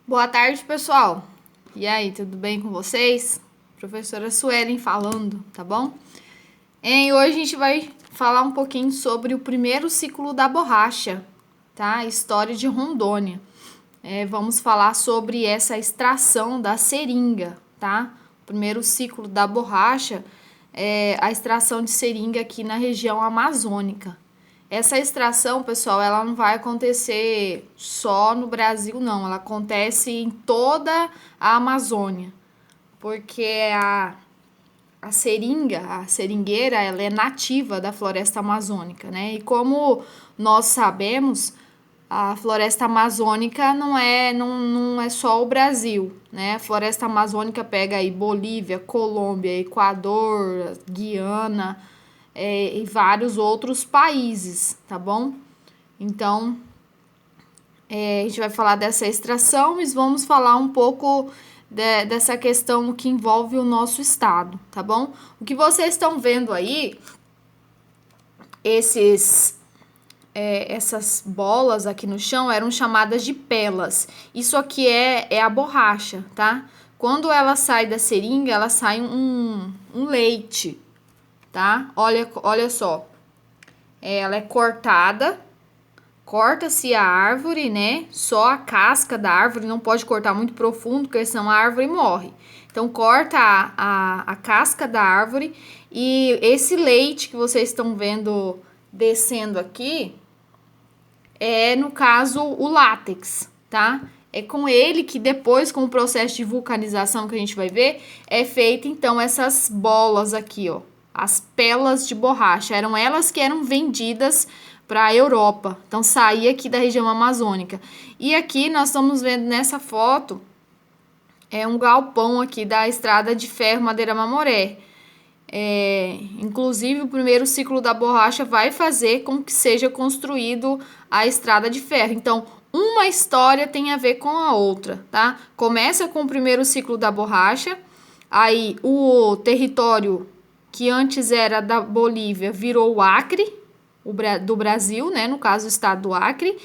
Boa tarde, pessoal. E aí, tudo bem com vocês? Professora Suelen falando, tá bom? Hoje a gente vai falar um pouquinho sobre o primeiro ciclo da borracha, tá? História de Rondônia. Vamos falar sobre essa extração da seringa, tá? O primeiro ciclo da borracha é a extração de seringa aqui na região amazônica. Essa extração, pessoal, ela não vai acontecer só no Brasil, não. Ela acontece em toda a Amazônia, porque a seringa, a seringueira, ela é nativa da floresta amazônica, né? E como nós sabemos, a floresta amazônica não é só o Brasil, né? A floresta amazônica pega aí Bolívia, Colômbia, Equador, Guiana, e vários outros países, tá bom? Então, a gente vai falar dessa extração e vamos falar um pouco dessa questão que envolve o nosso estado, tá bom? O que vocês estão vendo aí, essas bolas aqui no chão eram chamadas de pelas. Isso aqui é a borracha, tá? Quando ela sai da seringa, ela sai um leite, tá? Olha só. Ela é cortada, corta-se a árvore, né? Só a casca da árvore, não pode cortar muito profundo, porque senão a árvore morre. Então, corta a casca da árvore e esse leite que vocês estão vendo descendo aqui no caso, o látex, tá? É com ele que depois, com o processo de vulcanização que a gente vai ver, é feita, então, essas bolas aqui, ó. As pelas de borracha. Eram elas que eram vendidas para a Europa. Então, saía aqui da região amazônica. E aqui nós estamos vendo nessa foto, um galpão aqui da estrada de ferro Madeira Mamoré. Inclusive, o primeiro ciclo da borracha vai fazer com que seja construído a estrada de ferro. Então, uma história tem a ver com a outra, tá? Começa com o primeiro ciclo da borracha, aí o território que antes era da Bolívia virou o Acre, do Brasil, né? No caso, o estado do Acre.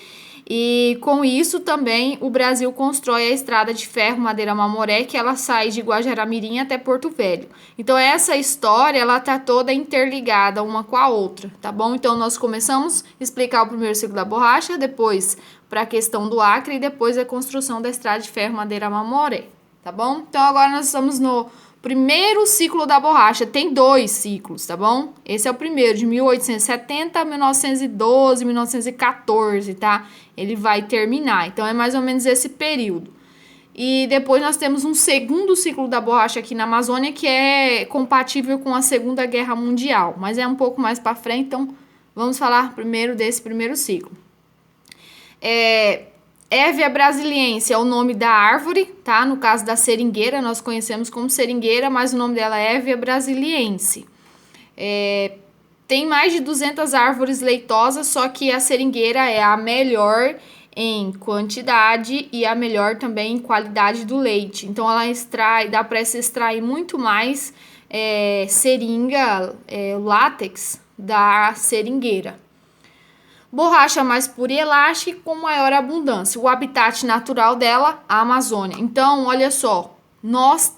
E com isso também o Brasil constrói a estrada de ferro Madeira Mamoré, que ela sai de Guajará-Mirim até Porto Velho. Então essa história, ela tá toda interligada uma com a outra, tá bom? Então nós começamos a explicar o primeiro ciclo da borracha, depois para a questão do Acre e depois a construção da estrada de ferro Madeira Mamoré, tá bom? Então agora nós estamos no primeiro ciclo da borracha. Tem 2 ciclos, tá bom? Esse é o primeiro, de 1870 a 1912, 1914, tá? Ele vai terminar. Então, é mais ou menos esse período. E depois nós temos um segundo ciclo da borracha aqui na Amazônia, que é compatível com a Segunda Guerra Mundial. Mas é um pouco mais para frente, então vamos falar primeiro desse primeiro ciclo. Hevea brasiliense é o nome da árvore, tá? No caso da seringueira, nós conhecemos como seringueira, mas o nome dela é Hevea brasiliense. Tem mais de 200 árvores leitosas, só que a seringueira é a melhor em quantidade e a melhor também em qualidade do leite. Então, ela dá para se extrair muito mais seringa, látex da seringueira. Borracha mais pura e elástica com maior abundância. O habitat natural dela, a Amazônia. Então, olha só, nós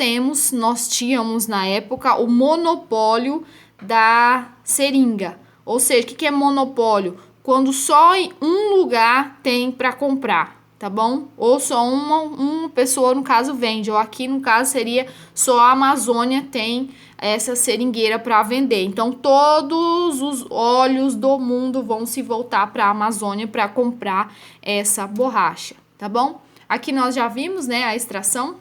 tínhamos na época o monopólio da seringa. Ou seja, o que é monopólio? Quando só em um lugar tem para comprar, tá bom? Ou só uma pessoa, no caso, vende. Ou aqui, no caso, seria só a Amazônia tem essa seringueira para vender. Então, todos os olhos do mundo vão se voltar para a Amazônia para comprar essa borracha, tá bom? Aqui nós já vimos, né, a extração.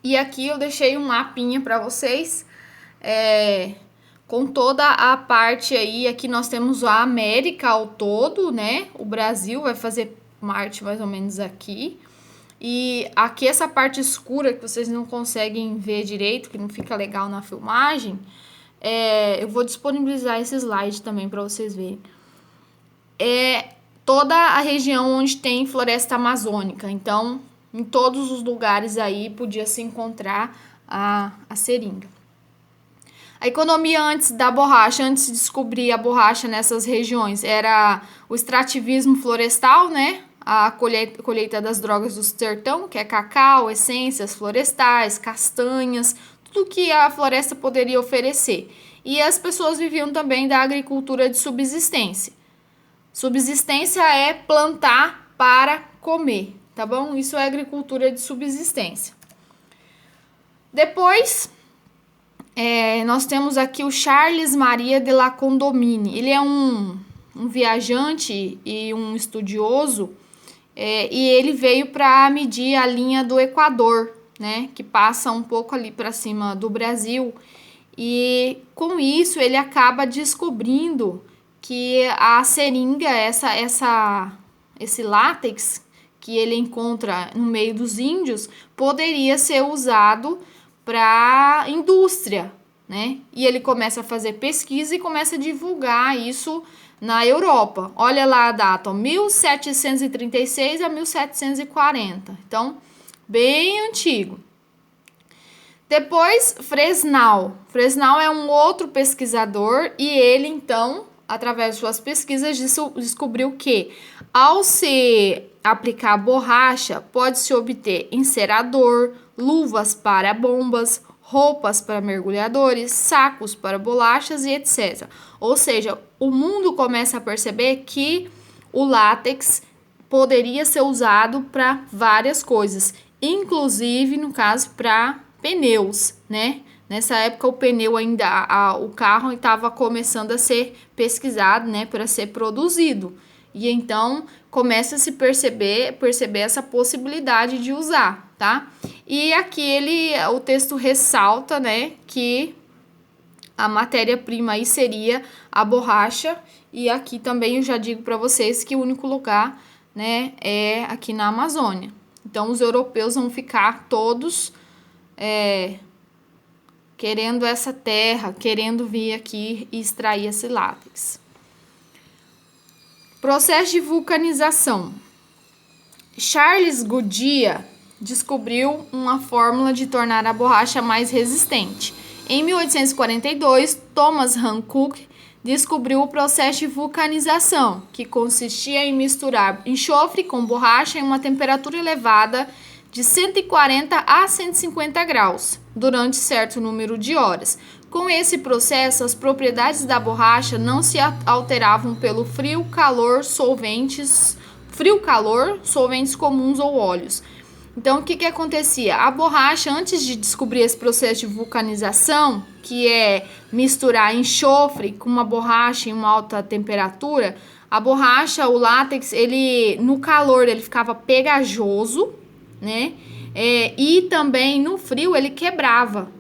E aqui eu deixei um mapinha para vocês, com toda a parte aí. Aqui nós temos a América ao todo, né? O Brasil vai fazer parte mais ou menos aqui. E aqui essa parte escura que vocês não conseguem ver direito, que não fica legal na filmagem, eu vou disponibilizar esse slide também para vocês verem. Toda a região onde tem floresta amazônica. Então, em todos os lugares aí podia se encontrar a seringa. A economia antes da borracha, antes de descobrir a borracha nessas regiões, era o extrativismo florestal, né? a colheita das drogas do sertão, que é cacau, essências florestais, castanhas, tudo que a floresta poderia oferecer. E as pessoas viviam também da agricultura de subsistência. Subsistência é plantar para comer, tá bom? Isso é agricultura de subsistência. Depois, nós temos aqui o Charles Maria de la Condamine. Ele é um viajante e um estudioso, e ele veio para medir a linha do Equador, né, que passa um pouco ali para cima do Brasil, e com isso ele acaba descobrindo que a seringa, esse látex que ele encontra no meio dos índios, poderia ser usado para indústria, né? E ele começa a fazer pesquisa e começa a divulgar isso na Europa. Olha lá a data, 1736 a 1740. Então, bem antigo. Depois, Fresnel. Fresnel é um outro pesquisador e ele, então, através de suas pesquisas, descobriu que ao se aplicar borracha, pode-se obter encerador, luvas para bombas, roupas para mergulhadores, sacos para bolachas e etc. Ou seja, o mundo começa a perceber que o látex poderia ser usado para várias coisas, inclusive, no caso, para pneus, né? Nessa época o pneu ainda, o carro estava começando a ser pesquisado, né, para ser produzido. E então começa a se perceber essa possibilidade de usar, tá? E aqui o texto ressalta, né, que a matéria-prima aí seria a borracha, e aqui também eu já digo para vocês que o único lugar, né, é aqui na Amazônia. Então os europeus vão ficar todos querendo essa terra, querendo vir aqui e extrair esse látex. Processo de vulcanização. Charles Goodyear descobriu uma fórmula de tornar a borracha mais resistente. Em 1842, Thomas Hancock descobriu o processo de vulcanização, que consistia em misturar enxofre com borracha em uma temperatura elevada de 140 a 150 graus, durante certo número de horas. Com esse processo, as propriedades da borracha não se alteravam pelo frio-calor, solventes comuns ou óleos. Então, o que acontecia? A borracha, antes de descobrir esse processo de vulcanização, que é misturar enxofre com uma borracha em uma alta temperatura, a borracha, o látex, no calor ele ficava pegajoso, né? E também no frio ele quebrava.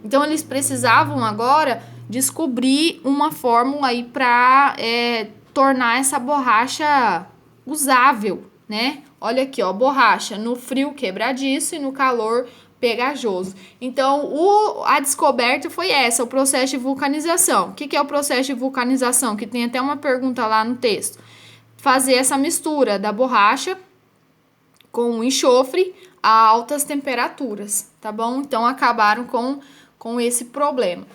Então eles precisavam agora descobrir uma fórmula aí para tornar essa borracha usável, né? Olha aqui, ó, borracha no frio quebradiço e no calor pegajoso. Então a descoberta foi essa, o processo de vulcanização. O que é o processo de vulcanização? Que tem até uma pergunta lá no texto. Fazer essa mistura da borracha com o enxofre a altas temperaturas, tá bom? Então acabaram com esse problema.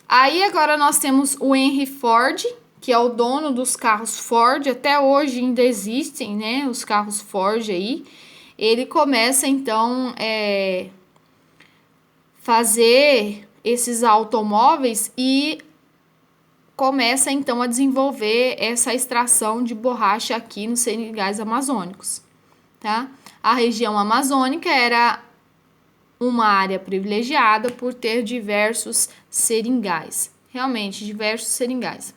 Aí agora nós temos o Henry Ford, que é o dono dos carros Ford, até hoje ainda existem, né, os carros Ford aí. Ele começa então fazer esses automóveis e começa então a desenvolver essa extração de borracha aqui nos seringais amazônicos, tá? A região amazônica era uma área privilegiada por ter diversos seringais, realmente diversos seringais.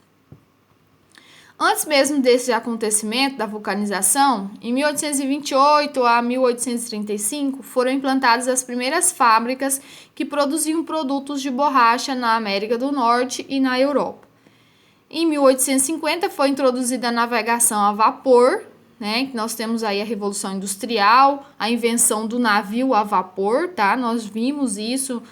Antes mesmo desse acontecimento da vulcanização, em 1828 a 1835 foram implantadas as primeiras fábricas que produziam produtos de borracha na América do Norte e na Europa. Em 1850 foi introduzida a navegação a vapor, né? Nós temos aí a Revolução Industrial, a invenção do navio a vapor, tá? Nós vimos isso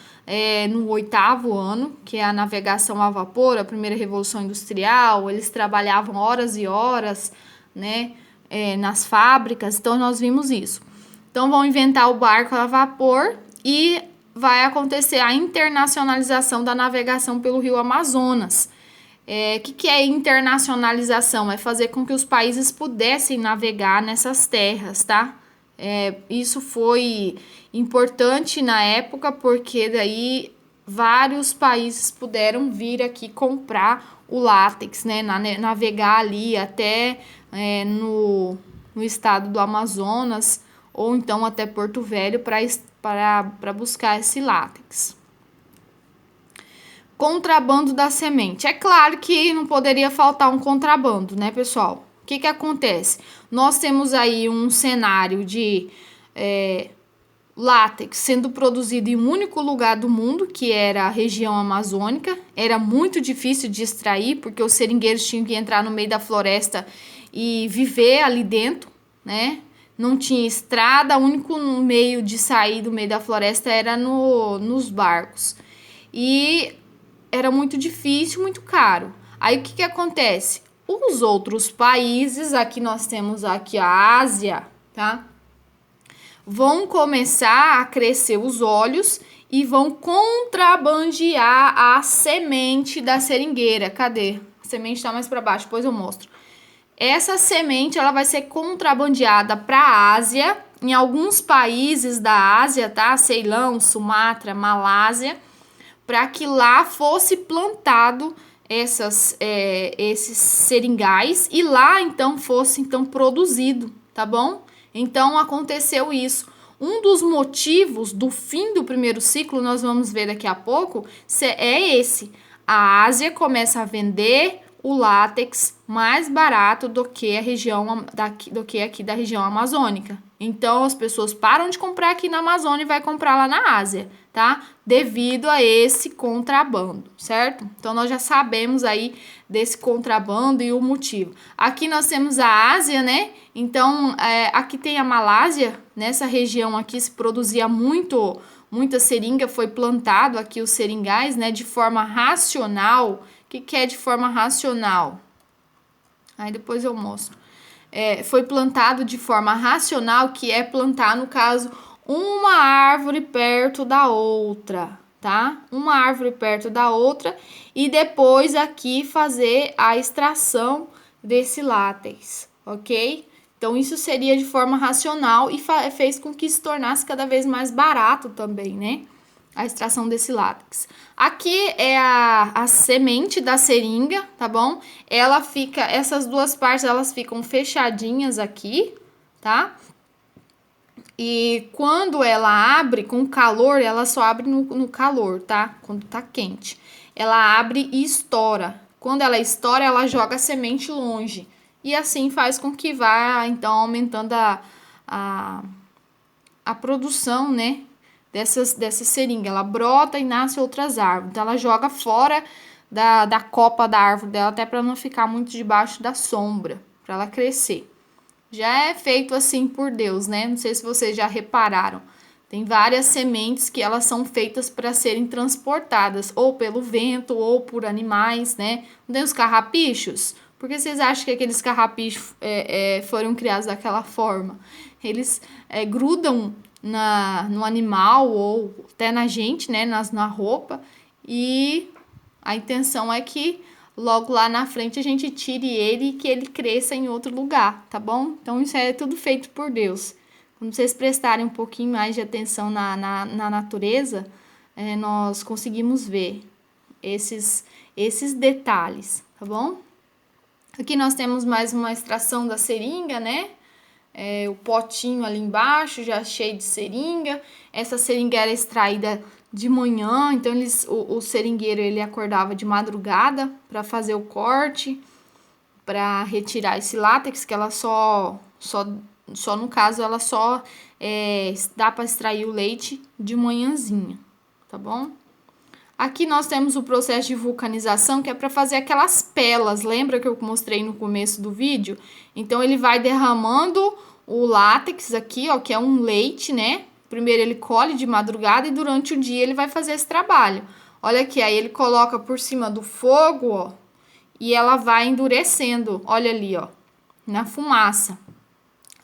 no 8º ano, que é a navegação a vapor, a primeira Revolução Industrial. Eles trabalhavam horas e horas, né? Nas fábricas, então nós vimos isso. Então vão inventar o barco a vapor e vai acontecer a internacionalização da navegação pelo Rio Amazonas. Que é internacionalização? É fazer com que os países pudessem navegar nessas terras, tá? Isso foi importante na época porque daí vários países puderam vir aqui comprar o látex, né? Navegar ali até no estado do Amazonas ou então até Porto Velho para buscar esse látex. Contrabando da semente. É claro que não poderia faltar um contrabando, né, pessoal? O que acontece? Nós temos aí um cenário de látex sendo produzido em um único lugar do mundo, que era a região amazônica. Era muito difícil de extrair, porque os seringueiros tinham que entrar no meio da floresta e viver ali dentro, né? Não tinha estrada, o único meio de sair do meio da floresta era nos barcos. E era muito difícil, muito caro. Aí o que acontece? Os outros países, aqui nós temos aqui a Ásia, tá? Vão começar a crescer os olhos e vão contrabandear a semente da seringueira. Cadê? A semente tá mais para baixo, depois eu mostro. Essa semente ela vai ser contrabandeada para a Ásia, em alguns países da Ásia, tá? Ceilão, Sumatra, Malásia, para que lá fosse plantado esses seringais e lá então fosse produzido, tá bom? Então aconteceu isso. Um dos motivos do fim do primeiro ciclo, nós vamos ver daqui a pouco, é esse. A Ásia começa a vender o látex mais barato do que aqui da região amazônica. Então as pessoas param de comprar aqui na Amazônia e vai comprar lá na Ásia, tá? Devido a esse contrabando, certo? Então nós já sabemos aí desse contrabando e o motivo. Aqui nós temos a Ásia, né? Então aqui tem a Malásia, nessa região aqui se produzia muita seringa, foi plantado aqui os seringais, né? De forma racional. O que é de forma racional? Aí depois eu mostro. Foi plantado de forma racional, que é plantar, no caso, uma árvore perto da outra, tá? Uma árvore perto da outra e depois aqui fazer a extração desse látex, ok? Então, isso seria de forma racional e fez com que se tornasse cada vez mais barato também, né? A extração desse látex. Aqui é a semente da seringa, tá bom? Essas duas partes, elas ficam fechadinhas aqui, tá? E quando ela abre com calor, ela só abre no calor, tá? Quando tá quente. Ela abre e estoura. Quando ela estoura, ela joga a semente longe. E assim faz com que vá, então, aumentando a produção, né? Dessa seringa. Ela brota e nasce outras árvores. Então, ela joga fora da copa da árvore dela, até para não ficar muito debaixo da sombra, para ela crescer. Já é feito assim por Deus, né? Não sei se vocês já repararam. Tem várias sementes que elas são feitas para serem transportadas, ou pelo vento, ou por animais, né? Não tem os carrapichos? Por que vocês acham que aqueles carrapichos foram criados daquela forma? Eles grudam no animal ou até na gente, né? Na roupa. E a intenção é que logo lá na frente a gente tire ele e que ele cresça em outro lugar, tá bom? Então isso é tudo feito por Deus. Quando vocês prestarem um pouquinho mais de atenção na natureza, nós conseguimos ver esses detalhes, tá bom? Aqui nós temos mais uma extração da seringa, né? O potinho ali embaixo já cheio de seringa. Essa seringa era extraída de manhã, então o seringueiro ele acordava de madrugada para fazer o corte, para retirar esse látex, que ela só no caso ela só dá para extrair o leite de manhãzinha, tá bom? Aqui nós temos o processo de vulcanização, que é para fazer aquelas pelas, lembra que eu mostrei no começo do vídeo? Então ele vai derramando o látex aqui, ó, que é um leite, né? Primeiro ele colhe de madrugada e durante o dia ele vai fazer esse trabalho. Olha aqui, aí ele coloca por cima do fogo, ó, e ela vai endurecendo. Olha ali, ó, na fumaça.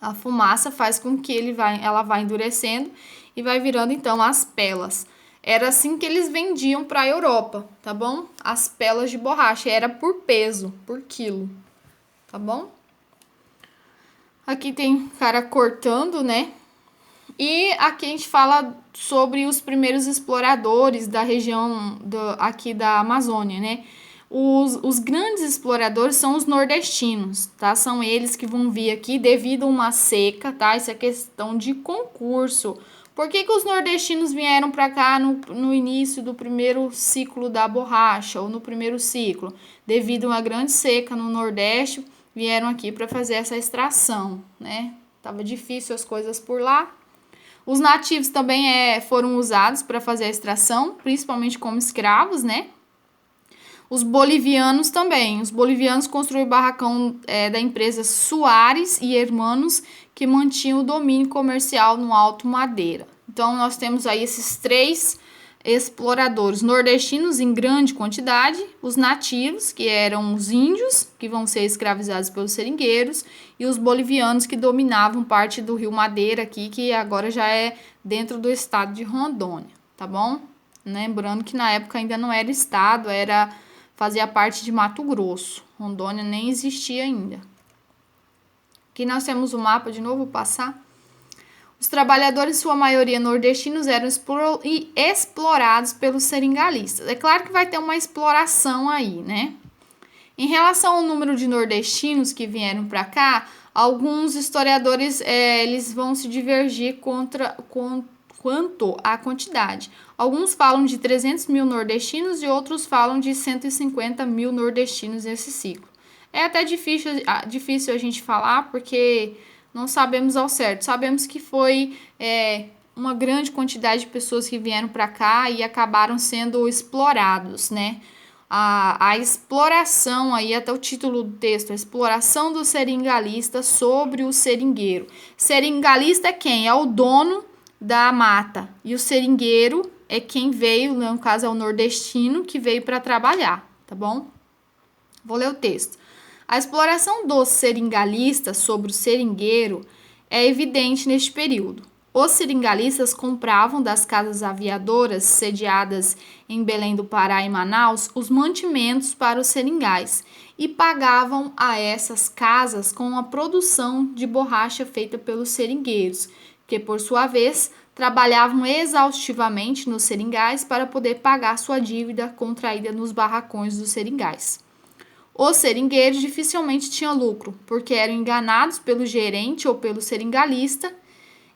A fumaça faz com que ela vai endurecendo e vai virando então as pelas. Era assim que eles vendiam para a Europa, tá bom? As pelas de borracha, era por peso, por quilo, tá bom? Aqui tem cara cortando, né? E aqui a gente fala sobre os primeiros exploradores da região aqui da Amazônia, né? Os grandes exploradores são os nordestinos, tá? São eles que vão vir aqui devido a uma seca, tá? Isso é questão de concurso. Por que os nordestinos vieram para cá no início do primeiro ciclo da borracha, ou no primeiro ciclo? Devido a uma grande seca no Nordeste, vieram aqui para fazer essa extração, né? Tava difícil as coisas por lá. Os nativos também foram usados para fazer a extração, principalmente como escravos, né? Os bolivianos também. Os bolivianos construíram o barracão da empresa Soares e Hermanos, que mantinha o domínio comercial no Alto Madeira. Então, nós temos aí esses 3 exploradores nordestinos em grande quantidade, os nativos, que eram os índios, que vão ser escravizados pelos seringueiros, e os bolivianos, que dominavam parte do Rio Madeira aqui, que agora já é dentro do estado de Rondônia, tá bom? Lembrando que na época ainda não era estado, fazia parte de Mato Grosso. Rondônia nem existia ainda. Aqui nós temos o mapa, de novo, vou passar. Os trabalhadores, em sua maioria nordestinos, eram explorados pelos seringalista. É claro que vai ter uma exploração aí, né? Em relação ao número de nordestinos que vieram para cá, alguns historiadores eles vão se divergir quanto à quantidade. Alguns falam de 300 mil nordestinos e outros falam de 150 mil nordestinos nesse ciclo. É até difícil a gente falar, porque não sabemos ao certo. Sabemos que foi uma grande quantidade de pessoas que vieram para cá e acabaram sendo explorados, né? A exploração, aí até o título do texto, a exploração do seringalista sobre o seringueiro. Seringalista é quem? É o dono da mata. E o seringueiro é quem veio, no caso é o nordestino, que veio para trabalhar, tá bom? Vou ler o texto. A exploração dos seringalistas sobre o seringueiro é evidente neste período. Os seringalistas compravam das casas aviadoras sediadas em Belém do Pará e Manaus os mantimentos para os seringais e pagavam a essas casas com a produção de borracha feita pelos seringueiros, que por sua vez trabalhavam exaustivamente nos seringais para poder pagar sua dívida contraída nos barracões dos seringais. Os seringueiros dificilmente tinham lucro, porque eram enganados pelo gerente ou pelo seringalista.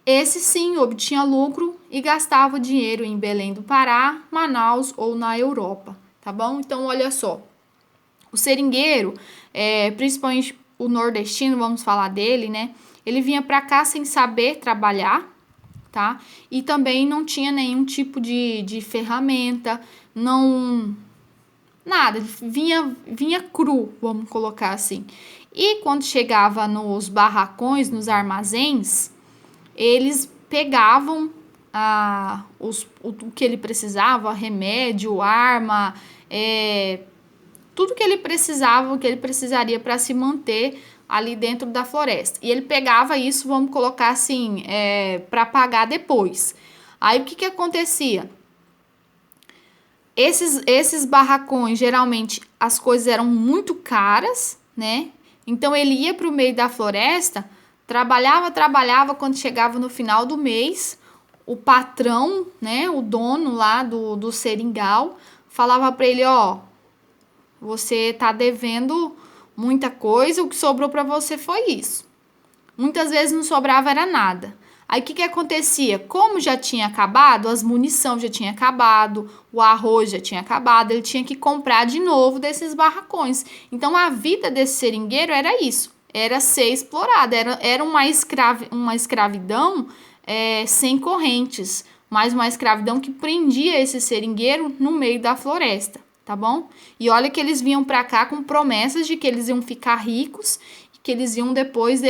Esse sim obtinha lucro e gastava dinheiro em Belém do Pará, Manaus ou na Europa, tá bom? Então, olha só, o seringueiro, principalmente o nordestino, vamos falar dele, né? Ele vinha para cá sem saber trabalhar, tá? E também não tinha nenhum tipo de ferramenta, nada, vinha cru, vamos colocar assim. E quando chegava nos barracões, nos armazéns, eles pegavam o que ele precisava, remédio, arma, tudo que ele precisava, o que ele precisaria para se manter ali dentro da floresta. E ele pegava isso, vamos colocar assim, para pagar depois. Aí o que acontecia? Esses barracões, geralmente, as coisas eram muito caras, né? Então, ele ia para o meio da floresta, trabalhava, quando chegava no final do mês, o patrão, né, o dono lá do seringal, falava para ele, ó, você tá devendo muita coisa, o que sobrou para você foi isso. Muitas vezes não sobrava era nada. Aí o que acontecia? Como já tinha acabado, as munição já tinha acabado, o arroz já tinha acabado, ele tinha que comprar de novo desses barracões. Então a vida desse seringueiro era isso, era ser explorado, era uma escravidão sem correntes, mas uma escravidão que prendia esse seringueiro no meio da floresta, tá bom? E olha que eles vinham para cá com promessas de que eles iam ficar ricos e que eles iam depois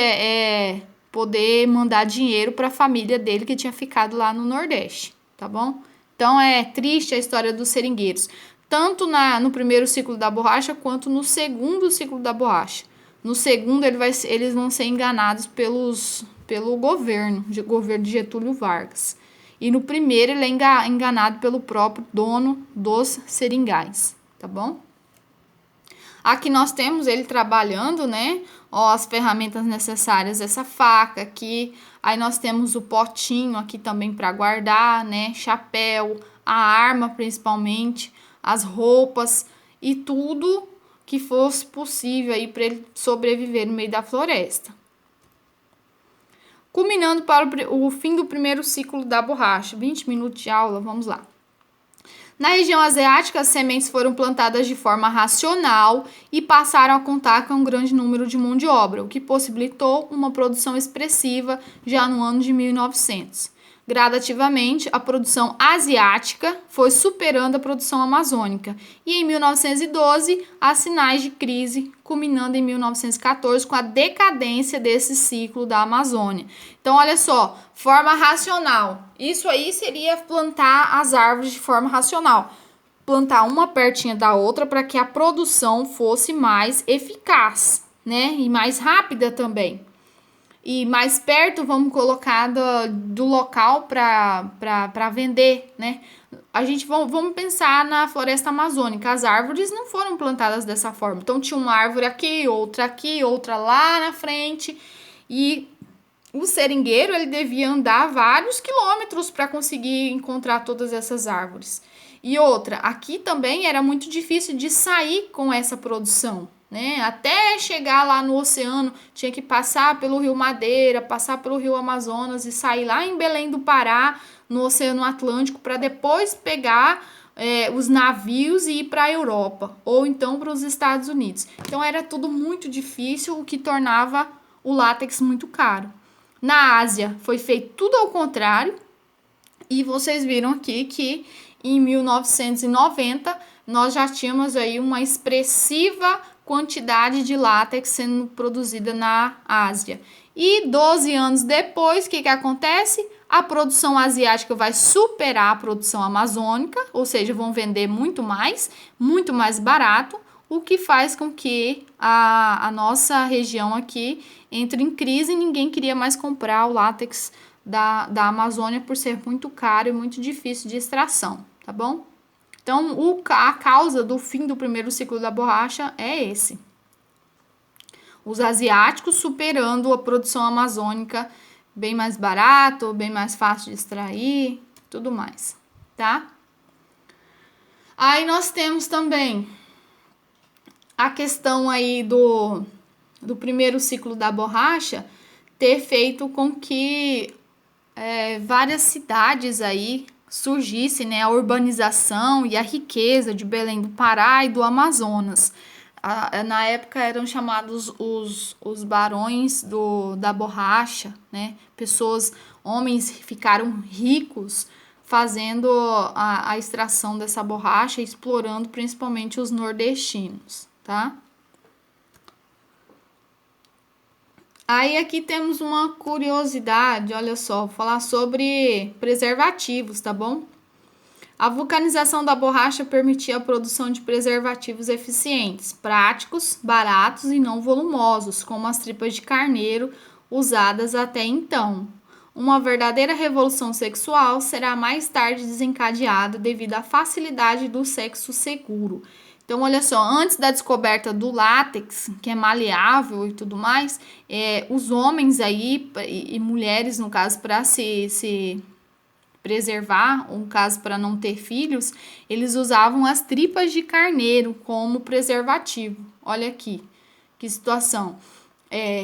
poder mandar dinheiro para a família dele que tinha ficado lá no Nordeste, tá bom? Então é triste a história dos seringueiros, tanto no primeiro ciclo da borracha quanto no segundo ciclo da borracha. No segundo eles vão ser enganados pelo governo de Getúlio Vargas. e no primeiro ele é enganado pelo próprio dono dos seringais, tá bom? Aqui nós temos ele trabalhando, né? Ó, as ferramentas necessárias, essa faca aqui. Aí nós temos o potinho aqui também para guardar, né? Chapéu, a arma principalmente, as roupas e tudo que fosse possível aí para ele sobreviver no meio da floresta. Culminando para o fim do primeiro ciclo da borracha. 20 minutos de aula, vamos lá. Na região asiática, as sementes foram plantadas de forma racional e passaram a contar com um grande número de mão de obra, o que possibilitou uma produção expressiva já no ano de 1900. Gradativamente, a produção asiática foi superando a produção amazônica e em 1912 há sinais de crise, culminando em 1914 com a decadência desse ciclo da Amazônia. Então, olha só, forma racional. Isso aí seria plantar as árvores de forma racional. Plantar uma pertinho da outra para que a produção fosse mais eficaz, né? E mais rápida também. E mais perto, vamos colocar do local para vender, né? Vamos pensar na floresta amazônica. As árvores não foram plantadas dessa forma. Então, tinha uma árvore aqui, outra lá na frente. E o seringueiro, ele devia andar vários quilômetros para conseguir encontrar todas essas árvores. E outra, aqui também era muito difícil de sair com essa produção, né? Até chegar lá no oceano, tinha que passar pelo Rio Madeira, passar pelo Rio Amazonas e sair lá em Belém do Pará, no Oceano Atlântico, para depois pegar os navios e ir para a Europa, ou então para os Estados Unidos. Então era tudo muito difícil, o que tornava o látex muito caro. Na Ásia foi feito tudo ao contrário, e vocês viram aqui que em 1990 nós já tínhamos aí uma expressiva quantidade de látex sendo produzida na Ásia. E 12 anos depois, o que acontece? A produção asiática vai superar a produção amazônica, ou seja, vão vender muito mais barato, o que faz com que a nossa região aqui entre em crise e ninguém queria mais comprar o látex da Amazônia por ser muito caro e muito difícil de extração, tá bom? Então, a causa do fim do primeiro ciclo da borracha é esse. Os asiáticos superando a produção amazônica, bem mais barato, bem mais fácil de extrair, tudo mais, tá? Aí nós temos também a questão aí do primeiro ciclo da borracha ter feito com que várias cidades aí surgisse, né, a urbanização e a riqueza de Belém do Pará e do Amazonas. Na época eram chamados os barões da borracha, né? Homens ficaram ricos fazendo a extração dessa borracha, explorando principalmente os nordestinos, tá? Aí aqui temos uma curiosidade, olha só, vou falar sobre preservativos, tá bom? A vulcanização da borracha permitia a produção de preservativos eficientes, práticos, baratos e não volumosos, como as tripas de carneiro usadas até então. Uma verdadeira revolução sexual será mais tarde desencadeada devido à facilidade do sexo seguro. Então, olha só, antes da descoberta do látex, que é maleável e tudo mais, os homens aí, e mulheres, no caso, para se preservar, um caso para não ter filhos, eles usavam as tripas de carneiro como preservativo. Olha aqui, que situação.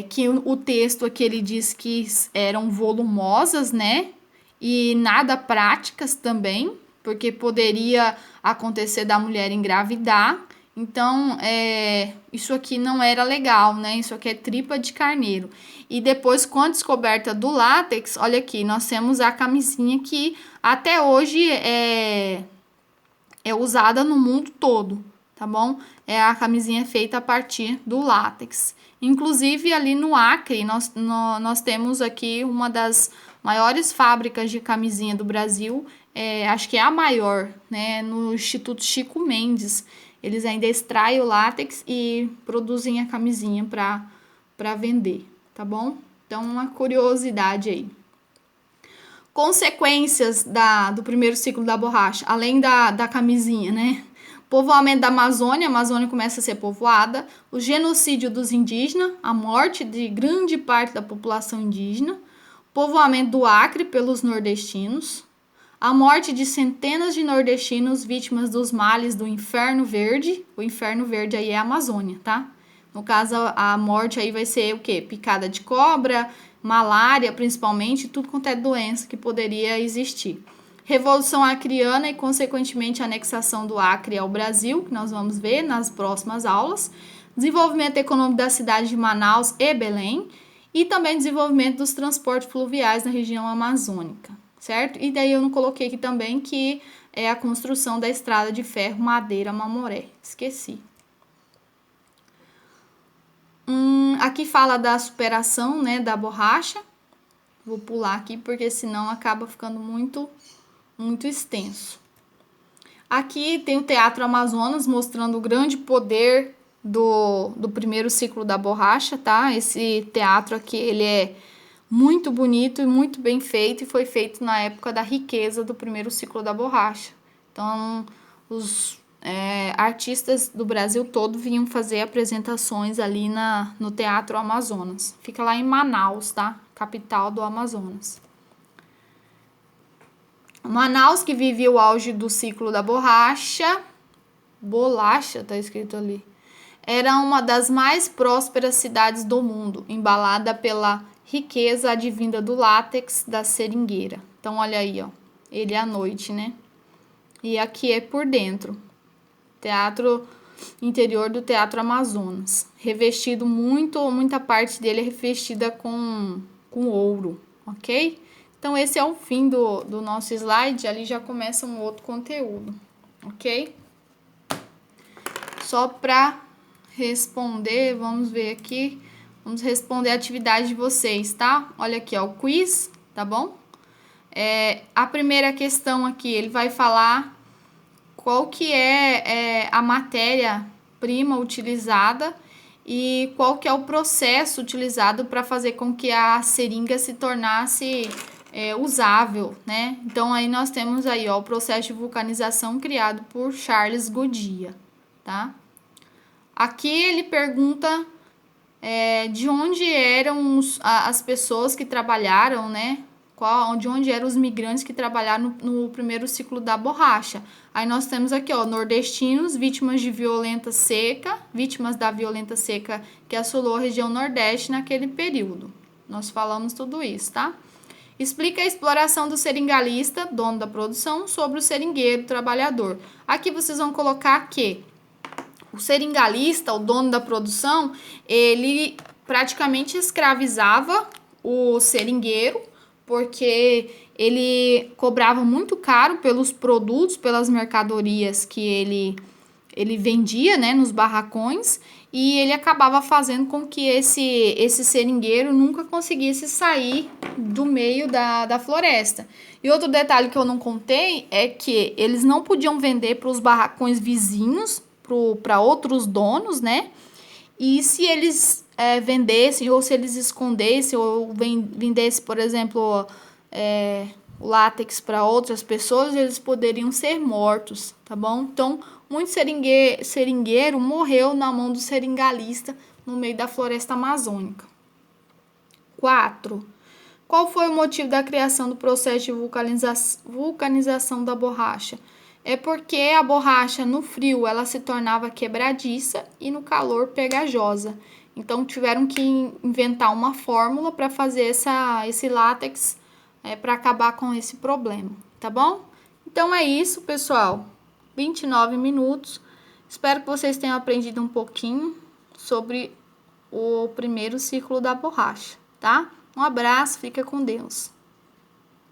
Que o texto aqui ele diz que eram volumosas, né? E nada práticas também, porque poderia acontecer da mulher engravidar. Então, isso aqui não era legal, né? Isso aqui é tripa de carneiro. E depois, com a descoberta do látex, olha aqui, nós temos a camisinha que até hoje é usada no mundo todo, tá bom? A camisinha feita a partir do látex. Inclusive, ali no Acre, nós temos aqui uma das maiores fábricas de camisinha do Brasil, acho que é a maior, né? No Instituto Chico Mendes. Eles ainda extraem o látex e produzem a camisinha para vender, tá bom? Então, uma curiosidade aí. Consequências do primeiro ciclo da borracha, além da camisinha, né? Povoamento da Amazônia, a Amazônia começa a ser povoada, o genocídio dos indígenas, a morte de grande parte da população indígena, povoamento do Acre pelos nordestinos, a morte de centenas de nordestinos vítimas dos males do Inferno Verde. O Inferno Verde aí é a Amazônia, tá? No caso, a morte aí vai ser o quê? Picada de cobra, malária, principalmente, tudo quanto é doença que poderia existir. Revolução Acreana e, consequentemente, a anexação do Acre ao Brasil, que nós vamos ver nas próximas aulas. Desenvolvimento econômico da cidade de Manaus e Belém. E também desenvolvimento dos transportes fluviais na região amazônica, certo? E daí eu não coloquei aqui também que é a construção da estrada de ferro Madeira-Mamoré. Esqueci. Aqui fala da superação, né, da borracha. Vou pular aqui porque senão acaba ficando muito extenso. Aqui tem o Teatro Amazonas mostrando o grande poder do primeiro ciclo da borracha, tá? Esse teatro aqui, ele é muito bonito e muito bem feito e foi feito na época da riqueza do primeiro ciclo da borracha. Então, os artistas do Brasil todo vinham fazer apresentações ali no Teatro Amazonas. Fica lá em Manaus, tá? Capital do Amazonas. Manaus, que vivia o auge do ciclo da bolacha, tá escrito ali, era uma das mais prósperas cidades do mundo, embalada pela riqueza advinda do látex da seringueira. Então, olha aí, ó, ele à noite, né? E aqui é por dentro. Teatro interior do Teatro Amazonas. Revestido muita parte dele é revestida com ouro, ok? Então, esse é o fim do nosso slide. Ali já começa um outro conteúdo, ok? Só para responder, vamos ver aqui. Vamos responder a atividade de vocês, tá? Olha aqui, ó, o quiz, tá bom? A primeira questão aqui, ele vai falar qual que é a matéria-prima utilizada e qual que é o processo utilizado para fazer com que a seringa se tornasse usável, né? Então, aí nós temos aí, ó, o processo de vulcanização criado por Charles Goodyear, tá? Aqui ele pergunta de onde eram as pessoas que trabalharam, né? De onde eram os migrantes que trabalharam no primeiro ciclo da borracha. Aí nós temos aqui, ó, nordestinos, vítimas da violenta seca que assolou a região nordeste naquele período. Nós falamos tudo isso, tá? Explica a exploração do seringalista, dono da produção, sobre o seringueiro, trabalhador. Aqui vocês vão colocar que o seringalista, o dono da produção, ele praticamente escravizava o seringueiro, porque ele cobrava muito caro pelos produtos, pelas mercadorias que ele vendia, né, nos barracões, e ele acabava fazendo com que esse seringueiro nunca conseguisse sair do meio da floresta. E outro detalhe que eu não contei é que eles não podiam vender para os barracões vizinhos, para outros donos, né? E se eles vendessem, ou se eles escondessem, ou vendessem, por exemplo, o látex para outras pessoas, eles poderiam ser mortos, tá bom? Então, muito seringueiro morreu na mão do seringalista no meio da floresta amazônica. 4. Qual foi o motivo da criação do processo de vulcanização da borracha? É porque a borracha no frio ela se tornava quebradiça e no calor pegajosa. Então tiveram que inventar uma fórmula para fazer esse látex para acabar com esse problema, tá bom? Então é isso, pessoal. 29 minutos. Espero que vocês tenham aprendido um pouquinho sobre o primeiro ciclo da borracha, tá? Um abraço, fica com Deus.